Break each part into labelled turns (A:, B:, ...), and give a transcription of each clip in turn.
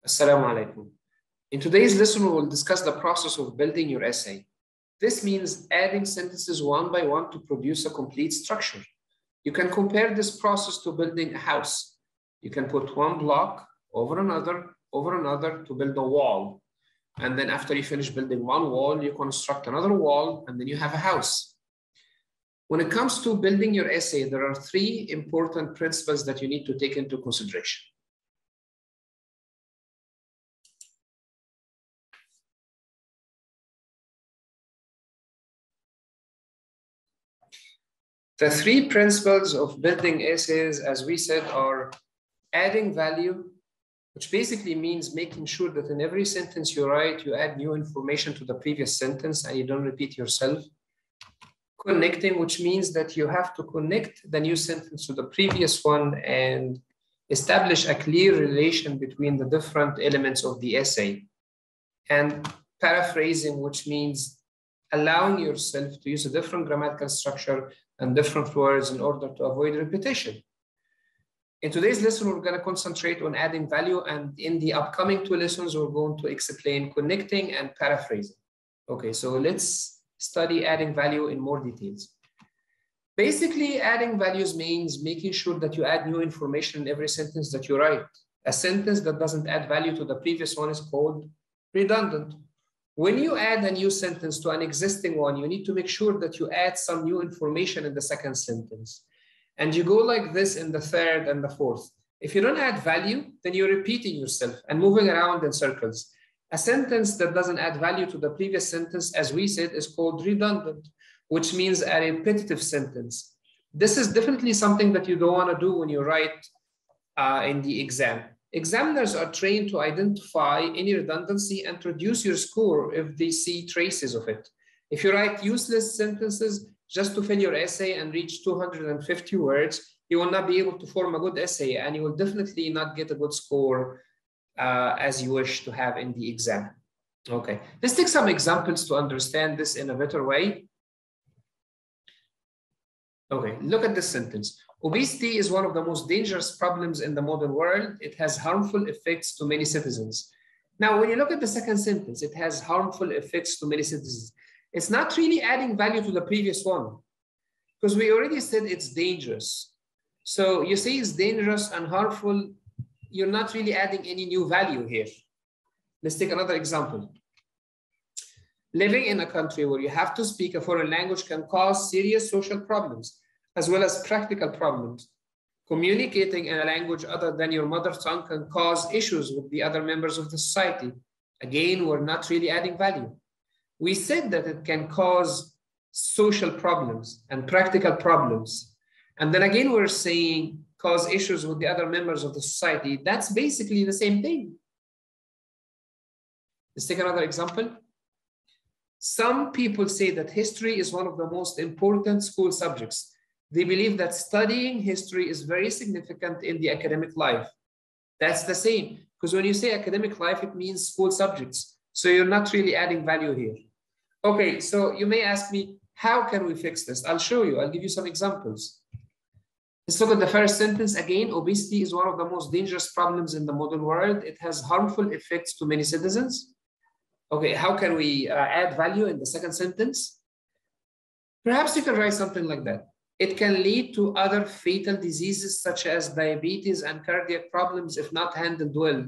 A: Assalamu alaikum. In today's lesson, we will discuss the process of building your essay. This means adding sentences one by one to produce a complete structure. You can compare this process to building a house. You can put one block over another to build a wall. And then after you finish building one wall, you construct another wall, and then you have a house. When it comes to building your essay, there are three important principles that you need to take into consideration. The three principles of building essays, as we said, are adding value, which basically means making sure that in every sentence you write, you add new information to the previous sentence and you don't repeat yourself. Connecting, which means that you have to connect the new sentence to the previous one and establish a clear relation between the different elements of the essay. And paraphrasing, which means allowing yourself to use a different grammatical structure and different words in order to avoid repetition. In today's lesson, we're going to concentrate on adding value, and in the upcoming two lessons, we're going to explain connecting and paraphrasing. Okay, so let's study adding value in more details. Basically, adding values means making sure that you add new information in every sentence that you write. A sentence that doesn't add value to the previous one is called redundant. When you add a new sentence to an existing one, you need to make sure that you add some new information in the second sentence. And you go like this in the third and the fourth. If you don't add value, then you're repeating yourself and moving around in circles. A sentence that doesn't add value to the previous sentence, as we said, is called redundant, which means a repetitive sentence. This is definitely something that you don't want to do when you write in the exam. Examiners are trained to identify any redundancy and reduce your score if they see traces of it. If you write useless sentences just to fill your essay and reach 250 words, you will not be able to form a good essay, and you will definitely not get a good score as you wish to have in the exam. Okay, let's take some examples to understand this in a better way. Okay, look at this sentence. Obesity is one of the most dangerous problems in the modern world. It has harmful effects to many citizens. Now, when you look at the second sentence, it has harmful effects to many citizens. It's not really adding value to the previous one, because we already said it's dangerous. So you say it's dangerous and harmful, you're not really adding any new value here. Let's take another example. Living in a country where you have to speak a foreign language can cause serious social problems, as well as practical problems. Communicating in a language other than your mother tongue can cause issues with the other members of the society. Again, we're not really adding value. We said that it can cause social problems and practical problems. And then again, we're saying cause issues with the other members of the society. That's basically the same thing. Let's take another example. Some people say that history is one of the most important school subjects. They believe that studying history is very significant in the academic life. That's the same, because when you say academic life, it means school subjects. So you're not really adding value here. Okay, so you may ask me, how can we fix this? I'll show you. I'll give you some examples. Let's look at the first sentence again. Obesity is one of the most dangerous problems in the modern world. It has harmful effects to many citizens. Okay, how can we add value in the second sentence? Perhaps you can write something like that. It can lead to other fatal diseases such as diabetes and cardiac problems if not handled well.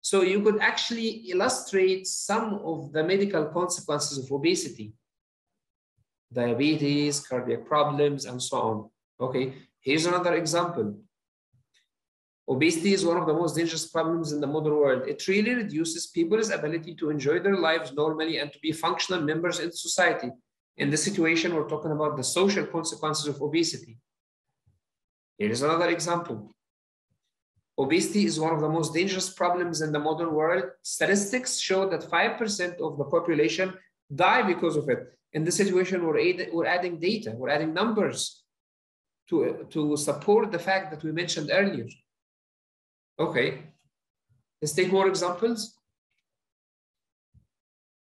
A: So you could actually illustrate some of the medical consequences of obesity. Diabetes, cardiac problems, and so on. Okay, here's another example. Obesity is one of the most dangerous problems in the modern world. It really reduces people's ability to enjoy their lives normally and to be functional members in society. In this situation, we're talking about the social consequences of obesity. Here is another example. Obesity is one of the most dangerous problems in the modern world. Statistics show that 5% of the population die because of it. In this situation, we're adding data, we're adding numbers to support the fact that we mentioned earlier. Okay, let's take more examples.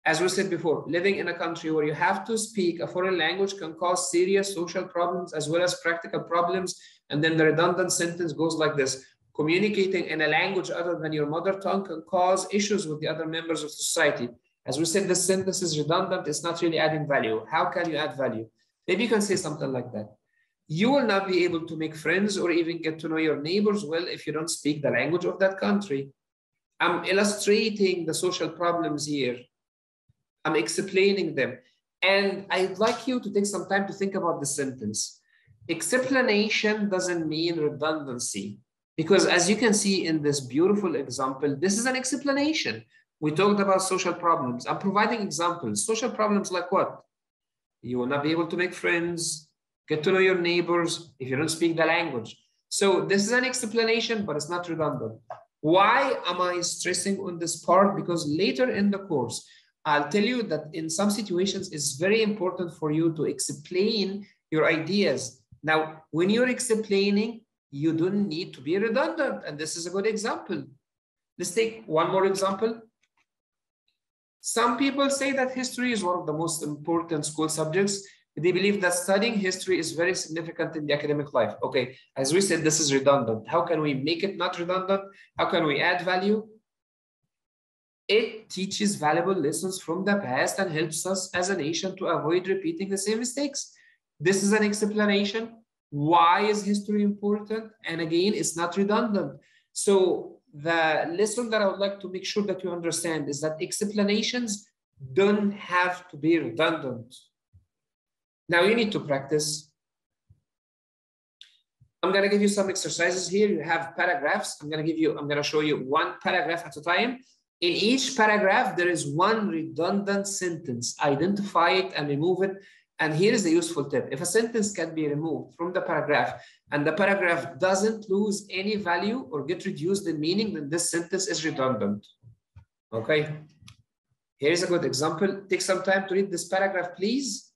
A: As we said before, living in a country where you have to speak a foreign language can cause serious social problems as well as practical problems. And then the redundant sentence goes like this. Communicating in a language other than your mother tongue can cause issues with the other members of society. As we said, this sentence is redundant. It's not really adding value. How can you add value? Maybe you can say something like that. You will not be able to make friends or even get to know your neighbors well if you don't speak the language of that country. I'm illustrating the social problems here. I'm explaining them. And I'd like you to take some time to think about the sentence. Explanation doesn't mean redundancy, because as you can see in this beautiful example, this is an explanation. We talked about social problems. I'm providing examples. Social problems like what? You will not be able to make friends, get to know your neighbors if you don't speak the language. So this is an explanation, but it's not redundant. Why am I stressing on this part? Because later in the course, I'll tell you that in some situations, it's very important for you to explain your ideas. Now, when you're explaining, you don't need to be redundant. And this is a good example. Let's take one more example. Some people say that history is one of the most important school subjects. They believe that studying history is very significant in the academic life. Okay, as we said, this is redundant. How can we make it not redundant? How can we add value? It teaches valuable lessons from the past and helps us as a nation to avoid repeating the same mistakes. This is an explanation. Why is history important? And again, it's not redundant. So the lesson that I would like to make sure that you understand is that explanations don't have to be redundant. Now you need to practice. I'm going to give you some exercises here. You have paragraphs. I'm going to show you one paragraph at a time. In each paragraph, there is one redundant sentence. Identify it and remove it. And here is the useful tip. If a sentence can be removed from the paragraph and the paragraph doesn't lose any value or get reduced in meaning, then this sentence is redundant. Okay. Here's a good example. Take some time to read this paragraph, please,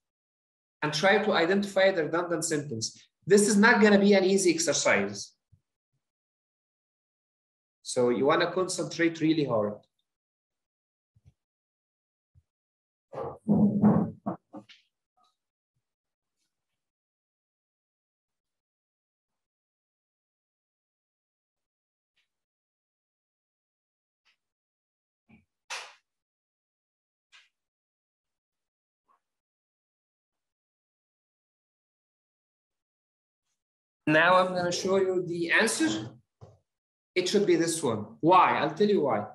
A: and try to identify the redundant sentence. This is not going to be an easy exercise. So you want to concentrate really hard. Now I'm going to show you the answer. It should be this one. Why? I'll tell you why.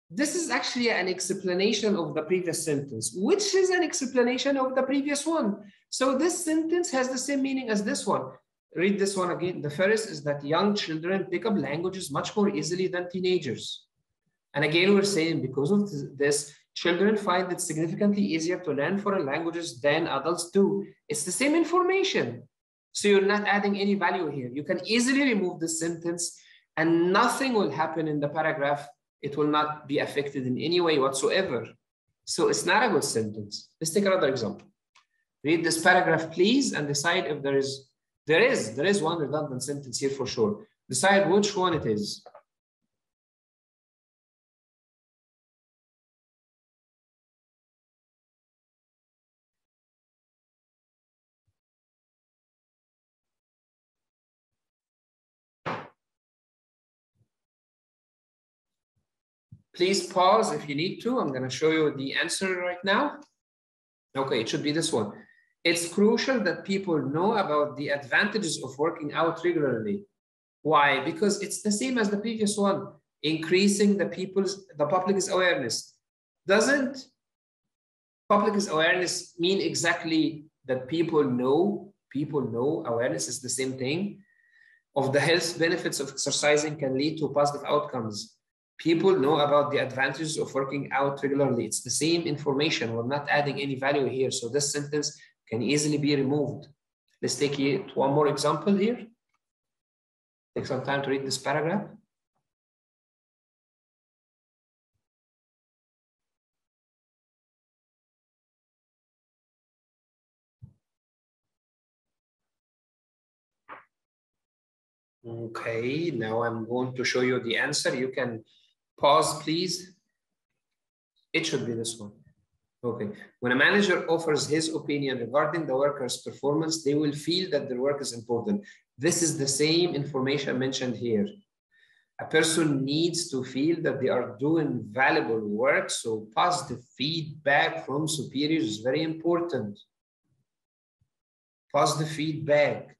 A: This is actually an explanation of the previous sentence, which is an explanation of the previous one. So this sentence has the same meaning as this one. Read this one again. The first is that young children pick up languages much more easily than teenagers. And again, we're saying because of this, children find it significantly easier to learn foreign languages than adults do. It's the same information. So you're not adding any value here. You can easily remove this sentence and nothing will happen in the paragraph. It will not be affected in any way whatsoever. So it's not a good sentence. Let's take another example. Read this paragraph, please, and decide if there is one redundant sentence here for sure. Decide which one it is. Please pause if you need to. I'm going to show you the answer right now. Okay, it should be this one. It's crucial that people know about the advantages of working out regularly. Why? Because it's the same as the previous one, increasing the public's awareness. Doesn't public's awareness mean exactly that people know? People know awareness is the same thing of the health benefits of exercising can lead to positive outcomes. People know about the advantages of working out regularly. It's the same information. We're not adding any value here. So this sentence can easily be removed. Let's take one more example here. Take some time to read this paragraph. Okay, now I'm going to show you the answer. You can pause, please. It should be this one. Okay. When a manager offers his opinion regarding the worker's performance, they will feel that their work is important. This is the same information mentioned here. A person needs to feel that they are doing valuable work, so positive feedback from superiors is very important. Positive feedback.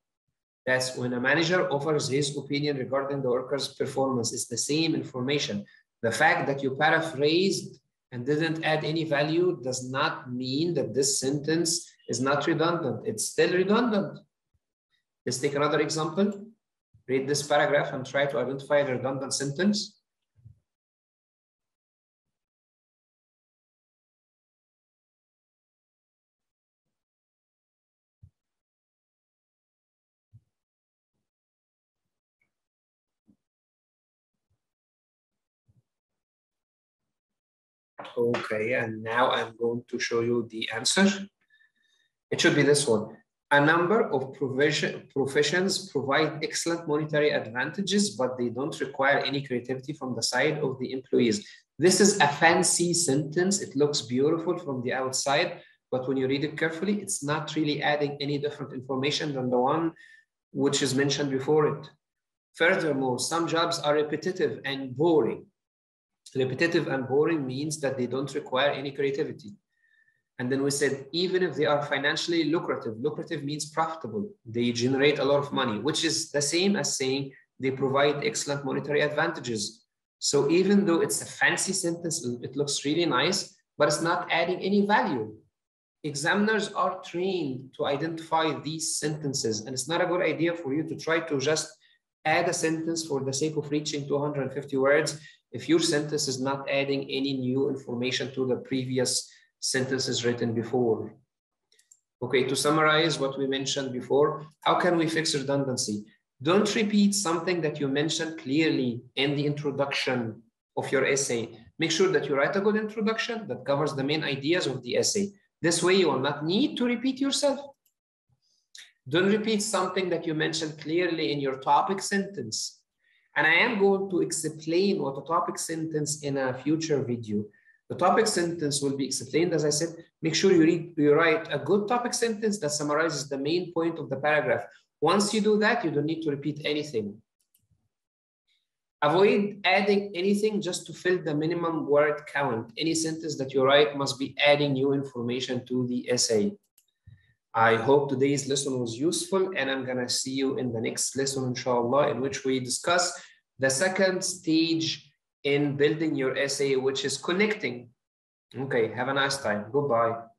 A: That's when a manager offers his opinion regarding the worker's performance. It's the same information. The fact that you paraphrased and didn't add any value does not mean that this sentence is not redundant. It's still redundant. Let's take another example. Read this paragraph and try to identify a redundant sentence. Okay, and now I'm going to show you the answer. It should be this one. A number of professions provide excellent monetary advantages, but they don't require any creativity from the side of the employees. This is a fancy sentence. It looks beautiful from the outside, but when you read it carefully, it's not really adding any different information than the one which is mentioned before it. Furthermore, some jobs are repetitive and boring. Repetitive and boring means that they don't require any creativity. And then we said, even if they are financially lucrative, lucrative means profitable. They generate a lot of money, which is the same as saying they provide excellent monetary advantages. So even though it's a fancy sentence, it looks really nice, but it's not adding any value. Examiners are trained to identify these sentences, and it's not a good idea for you to try to just add a sentence for the sake of reaching 250 words if your sentence is not adding any new information to the previous sentences written before. Okay, to summarize what we mentioned before, how can we fix redundancy? Don't repeat something that you mentioned clearly in the introduction of your essay. Make sure that you write a good introduction that covers the main ideas of the essay. This way you will not need to repeat yourself. Don't repeat something that you mentioned clearly in your topic sentence. And I am going to explain what a topic sentence in a future video. The topic sentence will be explained, as I said. Make sure you write a good topic sentence that summarizes the main point of the paragraph. Once you do that, you don't need to repeat anything. Avoid adding anything just to fill the minimum word count. Any sentence that you write must be adding new information to the essay. I hope today's lesson was useful, and I'm gonna see you in the next lesson, inshallah, in which we discuss the second stage in building your essay, which is connecting. Okay, have a nice time. Goodbye.